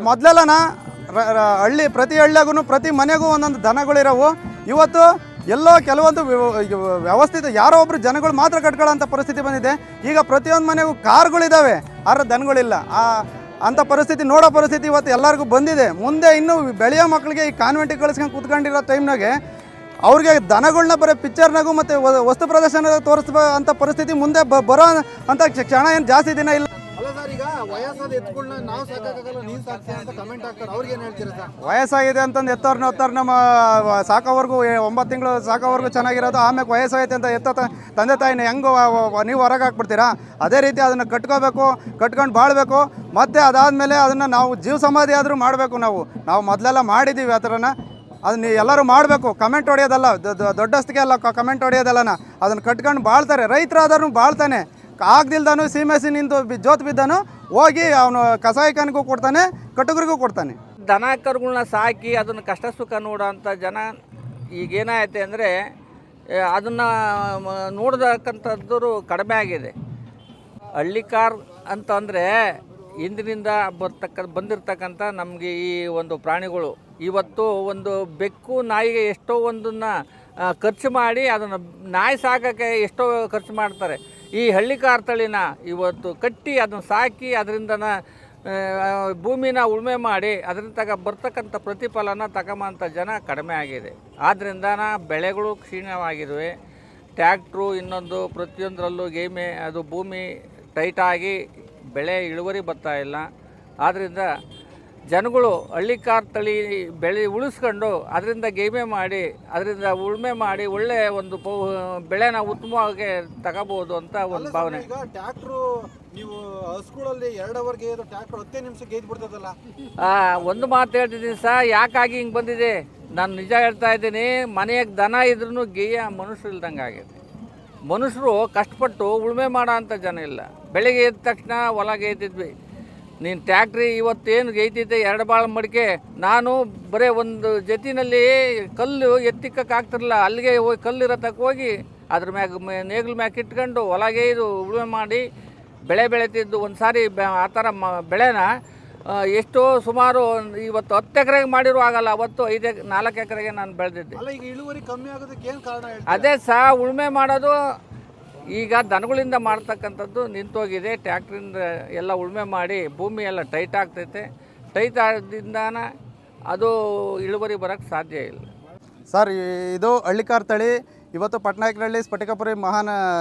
ಮೊದಲೆಲ್ಲನ ಪ್ರತಿ ಹಳ್ಳಿಯಾಗೂ ಪ್ರತಿ ಮನೆಗೂ ಒಂದೊಂದು ದನಗಳಿರೋವು. ಇವತ್ತು ಎಲ್ಲೋ ಕೆಲವೊಂದು ವ್ಯವಸ್ಥಿತ ಯಾರೋ ಒಬ್ಬರು ಜನಗಳು ಮಾತ್ರ ಕಟ್ಕೊಳ್ಳೋಂಥ ಪರಿಸ್ಥಿತಿ ಬಂದಿದೆ. ಈಗ ಪ್ರತಿಯೊಂದು ಮನೆಗೂ ಕಾರ್ಗಳಿದ್ದಾವೆ, ಆದ್ರೆ ದನಗಳಿಲ್ಲ. ಅಂಥ ಪರಿಸ್ಥಿತಿ ನೋಡೋ ಪರಿಸ್ಥಿತಿ ಇವತ್ತು ಎಲ್ಲರಿಗೂ ಬಂದಿದೆ. ಮುಂದೆ ಇನ್ನೂ ಬೆಳೆಯೋ ಮಕ್ಕಳಿಗೆ ಈ ಕಾನ್ವೆಂಟಿಗೆ ಕಳಿಸ್ಕೊಂಡು ಕೂತ್ಕೊಂಡಿರೋ ಟೈಮ್ನಾಗೆ ಅವ್ರಿಗೆ ದನಗಳನ್ನ ಬರೀ ಪಿಕ್ಚರ್ನಾಗೂ ಮತ್ತು ವಸ್ತು ಪ್ರದರ್ಶನ ತೋರಿಸುವ ಅಂಥ ಪರಿಸ್ಥಿತಿ ಮುಂದೆ ಬರೋ ಅಂಥ ಕ್ಷಣ ಏನು ಜಾಸ್ತಿ ದಿನ ಇಲ್ಲ. ವಯಸ್ಸಾಗಿದೆ ಅಂತಂದು ಎತ್ತವ್ರನ್ನ ಹೊತ್ತಾರ ನಮ್ಮ ಸಾಕೋವರೆಗೂ 9 ತಿಂಗಳು ಸಾಕೋವರೆಗೂ ಚೆನ್ನಾಗಿರೋದು. ಆಮೇಲೆ ವಯಸ್ಸಾಗೈತೆ ಅಂತ ತಂದೆ ತಾಯಿನ ಹೆಂಗೆ ನೀವು ಹೊರಗೆ ಹಾಕ್ಬಿಡ್ತೀರಾ? ಅದೇ ರೀತಿ ಅದನ್ನು ಕಟ್ಕೋಬೇಕು, ಕಟ್ಕೊಂಡು ಬಾಳಬೇಕು. ಮತ್ತು ಅದಾದಮೇಲೆ ಅದನ್ನು ನಾವು ಜೀವ ಸಮಾಧಿ ಆದರೂ ಮಾಡಬೇಕು. ನಾವು ಮೊದಲೆಲ್ಲ ಮಾಡಿದ್ದೀವಿ ಆ ಥರನ. ಅದನ್ನ ಎಲ್ಲರೂ ಮಾಡಬೇಕು. ಕಮೆಂಟ್ ಹೊಡೆಯೋದಲ್ಲ, ದೊಡ್ಡಸ್ತಿಗೆ ಅಲ್ಲ ಕಮೆಂಟ್ ಹೊಡೆಯೋದಲ್ಲನ. ಅದನ್ನು ಕಟ್ಕೊಂಡು ಬಾಳ್ತಾರೆ. ರೈತರಾದ್ರೂ ಬಾಳ್ತಾನೆ. ಆಗದಿಲ್ದಾನು ಸೀಮೆಸಿ ನಿಂತು ಜೋತ್ ಬಿದ್ದಾನು ಹೋಗಿ ಅವನು ಕಸಾಯಿಕನಿಗೂ ಕೊಡ್ತಾನೆ, ಕಟುಗರಿಗೂ ಕೊಡ್ತಾನೆ. ದನ ಕರುಗಳನ್ನ ಸಾಕಿ ಅದನ್ನು ಕಷ್ಟ ಸುಖ ನೋಡೋಂಥ ಜನ ಈಗೇನಾಯ್ತು ಅಂದರೆ ಅದನ್ನು ನೋಡ್ತಕ್ಕಂಥದ್ದು ಕಡಿಮೆ ಆಗಿದೆ. ಹಳ್ಳಿಕಾರ್ ಅಂತಂದರೆ ಹಿಂದಿನಿಂದ ಬಂದಿರತಕ್ಕಂಥ ನಮಗೆ ಈ ಒಂದು ಪ್ರಾಣಿಗಳು ಇವತ್ತು ಒಂದು ಬೆಕ್ಕು ನಾಯಿಗೆ ಎಷ್ಟೋ ಒಂದನ್ನು ಖರ್ಚು ಮಾಡಿ ಅದನ್ನು ನಾಯಿ ಸಾಕೋಕ್ಕೆ ಎಷ್ಟೋ ಖರ್ಚು ಮಾಡ್ತಾರೆ. ಈ ಹಳ್ಳಿಕಾರ್ ತಳಿನ ಇವತ್ತು ಕಟ್ಟಿ ಅದನ್ನು ಸಾಕಿ ಅದರಿಂದನ ಭೂಮಿನ ಉಳುಮೆ ಮಾಡಿ ಅದರಿಂದ ಬರ್ತಕ್ಕಂಥ ಪ್ರತಿಫಲನ ತಗೊಂಬಂಥ ಜನ ಕಡಿಮೆ ಆಗಿದೆ. ಆದ್ದರಿಂದ ಬೆಳೆಗಳು ಕ್ಷೀಣವಾಗಿವೆ. ಟ್ಯಾಕ್ಟ್ರು ಇನ್ನೊಂದು ಪ್ರತಿಯೊಂದರಲ್ಲೂ ಗೇಮೆ ಅದು ಭೂಮಿ ಟೈಟಾಗಿ ಬೆಳೆ ಇಳುವರಿ ಬರ್ತಾಯಿಲ್ಲ. ಆದ್ದರಿಂದ ಜನಗಳು ಹಳ್ಳಿಕಾರ್ ತಳಿ ಉಳಿಸ್ಕೊಂಡು ಅದರಿಂದ ಗೇಮೆ ಮಾಡಿ ಅದರಿಂದ ಉಳುಮೆ ಮಾಡಿ ಒಳ್ಳೆಯ ಒಂದು ಬೆಳೆನ ಉತ್ತಮವಾಗಿ ತಗೋಬೋದು ಅಂತ ಒಂದು ಭಾವನೆ. ಟ್ಯಾಕ್ಟ್ರು ನೀವು ಹಸ್ಗಳಲ್ಲಿ 2 ಅವರ್ಗೆ ಟ್ಯಾಕ್ಟ್ರು 10 ನಿಮಿಷಕ್ಕೆ ಗೇಜ್ ಬಿಡ್ತದಲ್ಲ. ಒಂದು ಮಾತು ಹೇಳ್ತಿದ್ದೀನಿ ಸರ್, ಯಾಕಾಗಿ ಹಿಂಗೆ ಬಂದಿದೆ ನಾನು ನಿಜ ಹೇಳ್ತಾ ಇದ್ದೀನಿ. ಮನೆಯಾಗ ದನ ಇದ್ರೂ ಗೇಯ ಮನುಷ್ಯರು ಇಲ್ದಂಗೆ ಆಗಿದೆ. ಮನುಷ್ಯರು ಕಷ್ಟಪಟ್ಟು ಉಳುಮೆ ಮಾಡೋ ಅಂಥ ಜನ ಇಲ್ಲ. ಬೆಳಗ್ಗೆ ಎದ್ದ ತಕ್ಷಣ ಹೊಲ ಗೇಯ್ತಿದ್ವಿ. ನೀನು ಟ್ಯಾಕ್ಟ್ರಿ ಇವತ್ತೇನು ಗೇಯ್ತಿದ್ದೆ 2 ಬಾಳ ಮಡಿಕೆ. ನಾನು ಬರೀ ಒಂದು ಜೊತಿನಲ್ಲಿ ಕಲ್ಲು ಎತ್ತಿಕ್ಕಾಗ್ತಿರಲಿಲ್ಲ. ಅಲ್ಲಿಗೆ ಹೋಗಿ ಕಲ್ಲಿರೋ ತಕ್ಕ ಹೋಗಿ ಅದ್ರ ಮ್ಯಾಗ ನೇಗ್ಲ ಮ್ಯಾಗ ಇಟ್ಕೊಂಡು ಹೊಲ ಗೇಯ್ದು ಉಳುಮೆ ಮಾಡಿ ಬೆಳೆ ಬೆಳೀತಿದ್ದು. ಒಂದು ಸಾರಿ ಆ ಥರ ಬೆಳೆನ ಎಷ್ಟೋ ಸುಮಾರು ಇವತ್ತು 10 ಎಕರೆಗೆ ಮಾಡಿರೋ ಆಗಲ್ಲ, ಅವತ್ತು 4 ಎಕರೆಗೆ ನಾನು ಬೆಳೆದಿದ್ದೆ. ಇಳುವರಿ ಕಮ್ಮಿ ಆಗೋದಕ್ಕೆ ಏನು ಕಾರಣ? ಅದೇ ಉಳುಮೆ ಮಾಡೋದು ಈಗ ದನಗಳಿಂದ ಮಾಡ್ತಕ್ಕಂಥದ್ದು ನಿಂತೋಗಿದೆ. ಟ್ಯಾಕ್ಟ್ರಿಂದ ಎಲ್ಲ ಉಳುಮೆ ಮಾಡಿ ಭೂಮಿ ಎಲ್ಲ ಟೈಟ್ ಆಗ್ತೈತೆ. ಟೈಟ್ ಆದ್ರಿಂದಾನ ಅದು ಇಳುವರಿ ಬರೋಕ್ಕೆ ಸಾಧ್ಯ ಇಲ್ಲ ಸರ್. ಇದು ಹಳ್ಳಿಕಾರ್ ತಳಿ ಇವತ್ತು ಪಟ್ನಾಯಕನಹಳ್ಳಿ ಸ್ಫಟಿಕಪುರಿ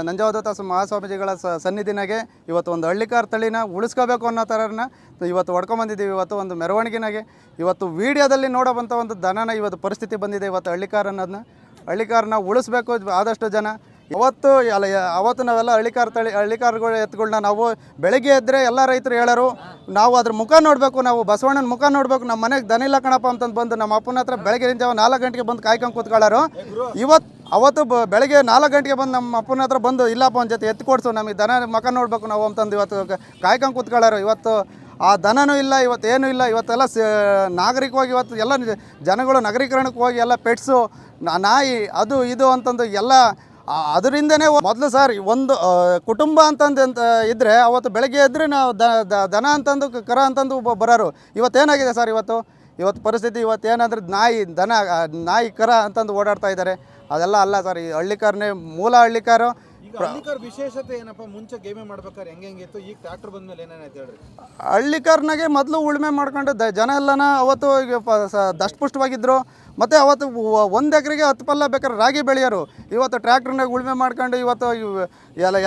ನಂಜಾವಧೂತ ಮಹಾಸ್ವಾಮೀಜಿಗಳ ಸನ್ನಿಧಿನಾಗೆ ಇವತ್ತು ಒಂದು ಹಳ್ಳಿಕಾರ್ ತಳಿನ ಉಳಿಸ್ಕೋಬೇಕು ಅನ್ನೋ ಥರನ ಇವತ್ತು ಹೊಡ್ಕೊಂಬಂದಿದ್ದೀವಿ. ಇವತ್ತು ಒಂದು ಮೆರವಣಿಗೆನಾಗೆ ಇವತ್ತು ವೀಡಿಯೋದಲ್ಲಿ ನೋಡೋವಂಥ ಒಂದು ದನನ ಇವತ್ತು ಪರಿಸ್ಥಿತಿ ಬಂದಿದೆ. ಇವತ್ತು ಹಳ್ಳಿಕಾರನ್ನ ಉಳಿಸ್ಬೇಕು ಆದಷ್ಟು ಜನ. ಅವತ್ತು ನಾವೆಲ್ಲ ಹಳ್ಳಿಕಾರ್ಗಳು ಎತ್ತುಗಳನ್ನ ನಾವು ಬೆಳಗ್ಗೆ ಎದ್ದರೆ ಎಲ್ಲ ರೈತರು ಹೇಳೋರು, ನಾವು ಅದ್ರ ಮುಖ ನೋಡಬೇಕು, ನಾವು ಬಸವಣ್ಣನ ಮುಖ ನೋಡಬೇಕು, ನಮ್ಮ ಮನೆಗೆ ದನ ಇಲ್ಲ ಕಣಪ್ಪ ಅಂತಂದು ಬಂದು ನಮ್ಮ ಅಪ್ಪನ ಹತ್ರ ಬೆಳಗ್ಗೆ 4 ಗಂಟೆಗೆ ಬಂದು ಕಾಯ್ಕೊಂಡು ಕೂತ್ಕೊಳ್ಳೋರು. ಅವತ್ತು ಬೆಳಗ್ಗೆ 4 ಗಂಟೆಗೆ ಬಂದು ನಮ್ಮ ಅಪ್ಪನ ಹತ್ರ ಬಂದು ಇಲ್ಲಪ್ಪ ಒಂದು ಜೊತೆ ಎತ್ತು ಕೊಡಿಸು, ನಮಗೆ ದನ ಮುಖ ನೋಡಬೇಕು ನಾವು ಅಂತಂದು ಇವತ್ತು ಕಾಯ್ಕೊಂಡು ಕೂತ್ಕೊಳ್ಳೋರು. ಇವತ್ತು ಆ ದನನೂ ಇಲ್ಲ, ಇವತ್ತೇನೂ ಇಲ್ಲ. ಇವತ್ತೆಲ್ಲ ನಾಗರಿಕವಾಗಿ ಇವತ್ತು ಎಲ್ಲ ಜನಗಳು ನಗರೀಕರಣಕ್ಕೆ ಹೋಗಿ ಎಲ್ಲ ಪೆಟ್ಸು ನಾಯಿ ಅದು ಇದು ಅಂತಂದು ಎಲ್ಲ ಅದರಿಂದನೇ ಮೊದಲು ಸರ್ ಒಂದು ಕುಟುಂಬ ಅಂತಂದು ಇದ್ದರೆ ಅವತ್ತು ಬೆಳಗ್ಗೆ ಎದ್ದರೆ ನಾವು ದನ ಅಂತಂದು ಕರ ಅಂತಂದು ಬರೋರು. ಇವತ್ತೇನಾಗಿದೆ ಸರ್? ಇವತ್ತು ಪರಿಸ್ಥಿತಿ ಇವತ್ತೇನಂದ್ರೆ ನಾಯಿ ಕರ ಅಂತಂದು ಓಡಾಡ್ತಾ ಇದ್ದಾರೆ. ಅದೆಲ್ಲ ಅಲ್ಲ ಸರ್. ಈ ಹಳ್ಳಿಕಾರನೇ ಮೂಲ ಹಳ್ಳಿಕಾರು. ವಿಶೇಷತೆ ಏನಪ್ಪ? ಮುಂಚೆ ಗೇಮೆ ಮಾಡ್ಬೇಕಾದ್ರೆ ಹೆಂಗಿತ್ತು, ಈಗ ಟ್ರ್ಯಾಕ್ಟರ್ ಬಂದ್ಮೇಲೆ ಏನೇನಾಯ್ತು ಹೇಳ್ರಿ? ಹಳ್ಳಿಕಾರ್ನಾಗೆ ಮೊದಲು ಉಳುಮೆ ಮಾಡ್ಕೊಂಡು ಜನ ಎಲ್ಲನ ಅವತ್ತು ದಷ್ಟಪುಷ್ಟವಾಗಿದ್ದರು. ಮತ್ತು ಅವತ್ತು 1 ಎಕರೆಗೆ 10 ಪಲ್ಲ ಬೇಕಾದ್ರೆ ರಾಗಿ ಬೆಳೆಯೋರು. ಇವತ್ತು ಟ್ರ್ಯಾಕ್ಟರ್ನಾಗ ಉಳುಮೆ ಮಾಡ್ಕೊಂಡು ಇವತ್ತು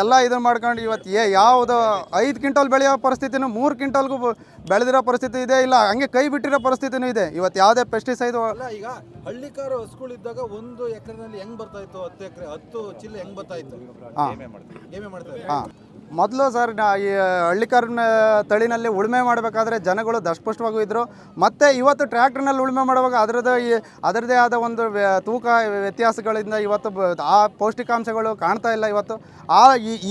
ಎಲ್ಲ ಇದನ್ನು ಮಾಡ್ಕೊಂಡು ಇವತ್ತು ಯಾವುದು 5 ಕ್ವಿಂಟಲ್ ಬೆಳೆಯೋ ಪರಿಸ್ಥಿತಿನೂ 3 ಕ್ವಿಂಟಲ್ಗೂ ಬೆಳೆದಿರೋ ಪರಿಸ್ಥಿತಿ ಇದೆ. ಇಲ್ಲ ಹಂಗೆ ಕೈ ಬಿಟ್ಟಿರೋ ಪರಿಸ್ಥಿತಿನೂ ಇದೆ. ಇವತ್ತು ಯಾವುದೇ ಪೆಸ್ಟಿಸೈಡ್ ಅಲ್ಲ. ಈಗ ಹಳ್ಳಿಕಾರು ಹಸ್ಗಳಿದ್ದಾಗ 1 ಎಕರೆನಲ್ಲಿ ಹೆಂಗೆ ಬರ್ತಾಯಿತ್ತು? 10 ಎಕರೆ 10 ಚೀಲ ಹೆಂಗೆ ಬರ್ತಾಯಿತ್ತು? ಗೇಮೆ ಮಾಡ್ತಾರೆ. ಮೊದಲು ಸರ್ ಈ ಹಳ್ಳಿಕಾರನ ತಳಿನಲ್ಲಿ ಉಳುಮೆ ಮಾಡಬೇಕಾದ್ರೆ ಜನಗಳು ದಷ್ಟಪುಷ್ಟವಾಗೂ ಇದ್ದರು. ಮತ್ತು ಇವತ್ತು ಟ್ರ್ಯಾಕ್ಟರ್ನಲ್ಲಿ ಉಳುಮೆ ಮಾಡುವಾಗ ಅದರದೇ ಆದ ಒಂದು ತೂಕ ವ್ಯತ್ಯಾಸಗಳಿಂದ ಇವತ್ತು ಆ ಪೌಷ್ಟಿಕಾಂಶಗಳು ಕಾಣ್ತಾ ಇಲ್ಲ. ಇವತ್ತು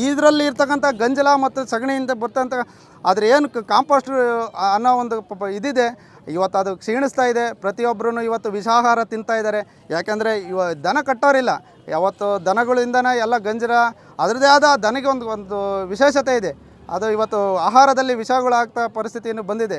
ಇದರಲ್ಲಿ ಇರ್ತಕ್ಕಂಥ ಗಂಜಲ ಮತ್ತು ಸಗಣಿಯಿಂದ ಬರ್ತಂಥ ಅದ್ರ ಏನು ಕಾಂಪೋಸ್ಟ್ ಅನ್ನೋ ಒಂದು ಇದಿದೆ, ಇವತ್ತು ಅದು ಕ್ಷೀಣಿಸ್ತಾ ಇದೆ. ಪ್ರತಿಯೊಬ್ಬರೂ ಇವತ್ತು ವಿಷಾಹಾರ ತಿಂತಾ ಇದ್ದಾರೆ. ಯಾಕೆಂದರೆ ದನ ಕಟ್ಟೋರಿಲ್ಲ. ಯಾವತ್ತು ದನಗಳಿಂದನೇ ಎಲ್ಲ ಗಂಜಲ ಅದರದೇ ಆದ ದನಗೆ ಒಂದು ವಿಶೇಷತೆ ಇದೆ. ಅದು ಇವತ್ತು ಆಹಾರದಲ್ಲಿ ವಿಷಗಳಾಗ್ತಾ ಪರಿಸ್ಥಿತಿಯನ್ನು ಬಂದಿದೆ.